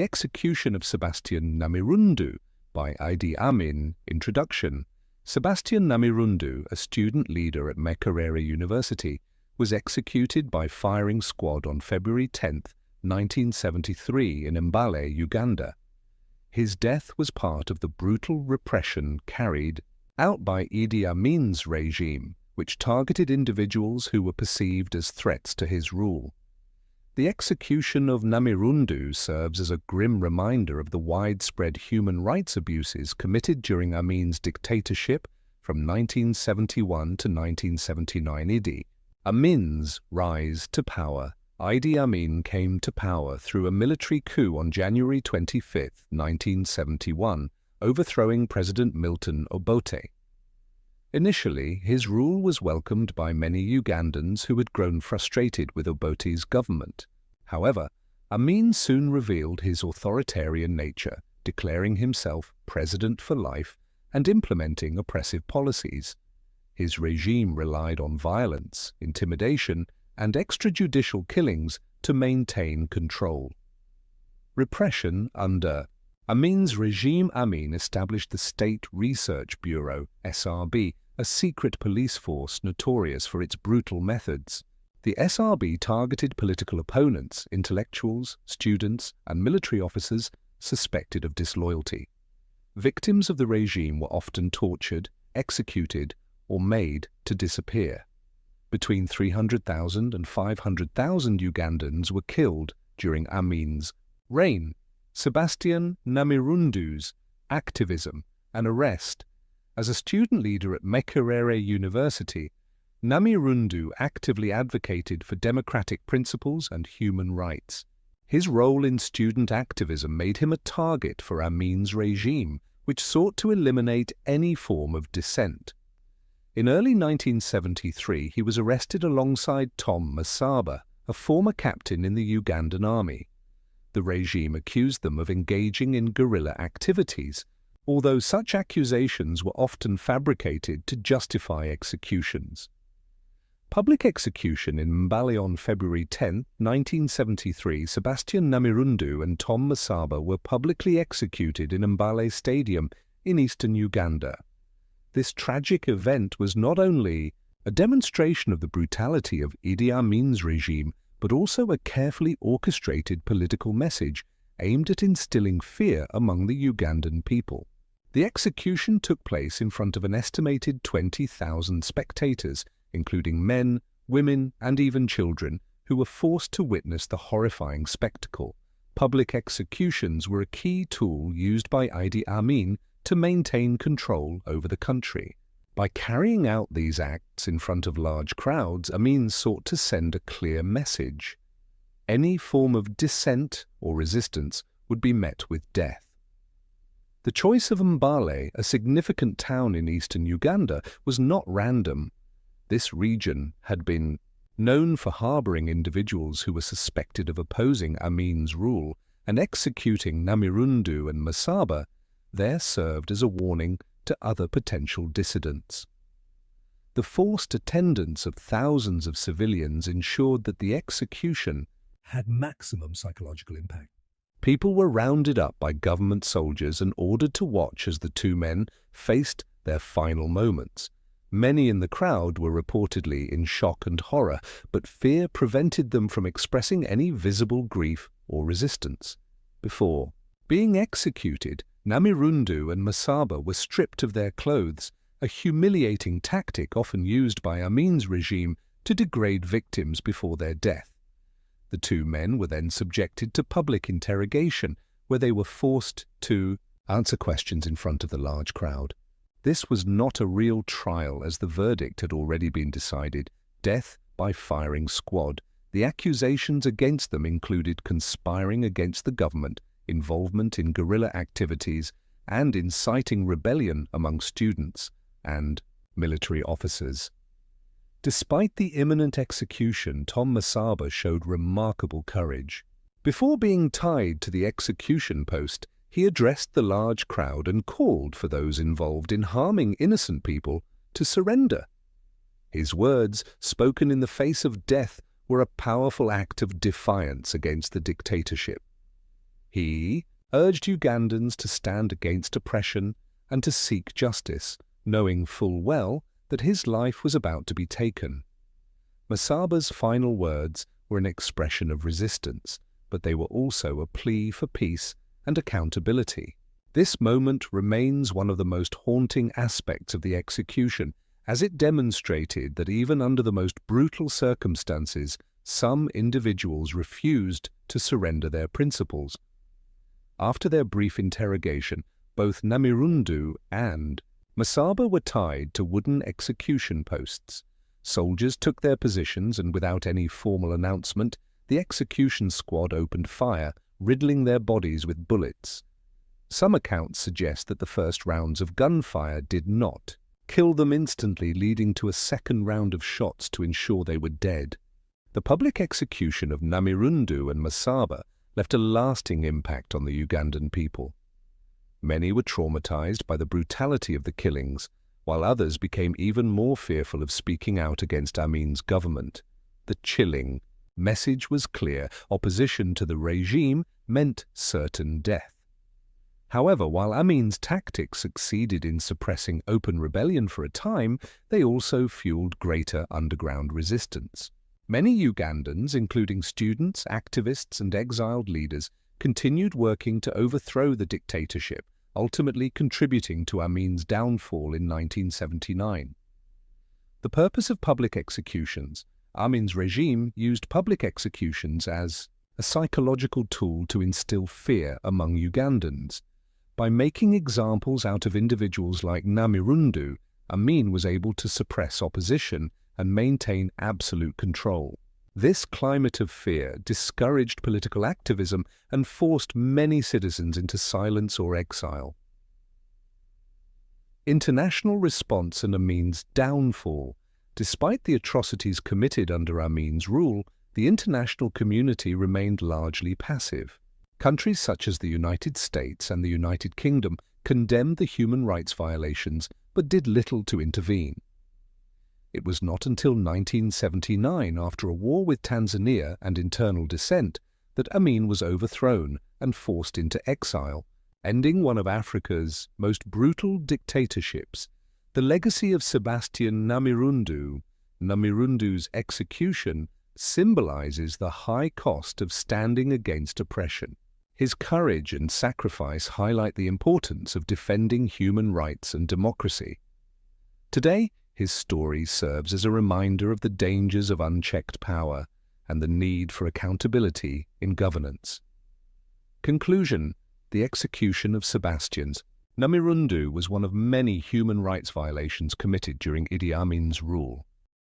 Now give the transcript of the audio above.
Execution of Sebastian Namirundu by Idi Amin. Introduction. Sebastian Namirundu, a student leader at Makerere University, was executed by firing squad on February 10, 1973 in Mbale, Uganda. His death was part of the brutal repression carried out by Idi Amin's regime, which targeted individuals who were perceived as threats to his rule. The execution of Namirundu serves as a grim reminder of the widespread human rights abuses committed during Amin's dictatorship from 1971 to 1979 IDDI. Amin's rise to power. Idi Amin came to power through a military coup on January 25, 1971, overthrowing President Milton Obote. Initially, his rule was welcomed by many Ugandans who had grown frustrated with Obote's government. However, Amin soon revealed his authoritarian nature, declaring himself president for life and implementing oppressive policies. His regime relied on violence, intimidation, and extrajudicial killings to maintain control. Repression under Amin's regime. Amin established the State Research Bureau, SRB, a secret police force notorious for its brutal methods. The SRB targeted political opponents, intellectuals, students, and military officers suspected of disloyalty. Victims of the regime were often tortured, executed, or made to disappear. Between 300,000 and 500,000 Ugandans were killed during Amin's reign. Sebastian Namirundu's activism and arrest. As a student leader at Makerere University, Namirundu actively advocated for democratic principles and human rights. His role in student activism made him a target for Amin's regime, which sought to eliminate any form of dissent. In early 1973, he was arrested alongside Tom Masaba, a former captain in the Ugandan army. The regime accused them of engaging in guerrilla activities, although such accusations were often fabricated to justify executions. Public execution in Mbale on February 10, 1973, Sebastian Namirundu and Tom Masaba were publicly executed in Mbale Stadium in eastern Uganda. This tragic event was not only a demonstration of the brutality of Idi Amin's regime, but also a carefully orchestrated political message aimed at instilling fear among the Ugandan people. The execution took place in front of an estimated 20,000 spectators, including men, women, and even children, who were forced to witness the horrifying spectacle. Public executions were a key tool used by Idi Amin to maintain control over the country. By carrying out these acts in front of large crowds, Amin sought to send a clear message. Any form of dissent or resistance would be met with death. The choice of Mbale, a significant town in eastern Uganda, was not random. This region had been known for harboring individuals who were suspected of opposing Amin's rule, and executing Namirundu and Masaba there served as a warning to other potential dissidents. The forced attendance of thousands of civilians ensured that the execution had maximum psychological impact. People were rounded up by government soldiers and ordered to watch as the two men faced their final moments. Many in the crowd were reportedly in shock and horror, but fear prevented them from expressing any visible grief or resistance. Before being executed, Namirundu and Masaba were stripped of their clothes, a humiliating tactic often used by Amin's regime to degrade victims before their death. The two men were then subjected to public interrogation, where they were forced to answer questions in front of the large crowd. This was not a real trial, as the verdict had already been decided: death by firing squad. The accusations against them included conspiring against the government, involvement in guerrilla activities, and inciting rebellion among students and military officers. Despite the imminent execution, Tom Masaba showed remarkable courage. Before being tied to the execution post, he addressed the large crowd and called for those involved in harming innocent people to surrender. His words, spoken in the face of death, were a powerful act of defiance against the dictatorship. He urged Ugandans to stand against oppression and to seek justice, knowing full well that his life was about to be taken. Masaba's final words were an expression of resistance, but they were also a plea for peace and accountability. This moment remains one of the most haunting aspects of the execution, as it demonstrated that even under the most brutal circumstances, some individuals refused to surrender their principles. After their brief interrogation, both Namirundu and Masaba were tied to wooden execution posts. Soldiers took their positions, and without any formal announcement, the execution squad opened fire, riddling their bodies with bullets. Some accounts suggest that the first rounds of gunfire did not kill them instantly, leading to a second round of shots to ensure they were dead. The public execution of Namirundu and Masaba left a lasting impact on the Ugandan people. Many were traumatized by the brutality of the killings, while others became even more fearful of speaking out against Amin's government. The chilling message was clear: opposition to the regime meant certain death. However, while Amin's tactics succeeded in suppressing open rebellion for a time, they also fueled greater underground resistance. Many Ugandans, including students, activists, and exiled leaders, continued working to overthrow the dictatorship, ultimately contributing to Amin's downfall in 1979. The purpose of public executions. Amin's regime used public executions as a psychological tool to instill fear among Ugandans. By making examples out of individuals like Namirundu, Amin was able to suppress opposition and maintain absolute control. This climate of fear discouraged political activism and forced many citizens into silence or exile. International response and Amin's downfall. Despite the atrocities committed under Amin's rule, the international community remained largely passive. Countries such as the United States and the United Kingdom condemned the human rights violations but did little to intervene. It was not until 1979, after a war with Tanzania and internal dissent, that Amin was overthrown and forced into exile, ending one of Africa's most brutal dictatorships. The legacy of Sebastian Namirundu's execution symbolizes the high cost of standing against oppression. His courage and sacrifice highlight the importance of defending human rights and democracy. Today, his story serves as a reminder of the dangers of unchecked power and the need for accountability in governance. Conclusion: the execution of Sebastian Namirundu was one of many human rights violations committed during Idi Amin's rule.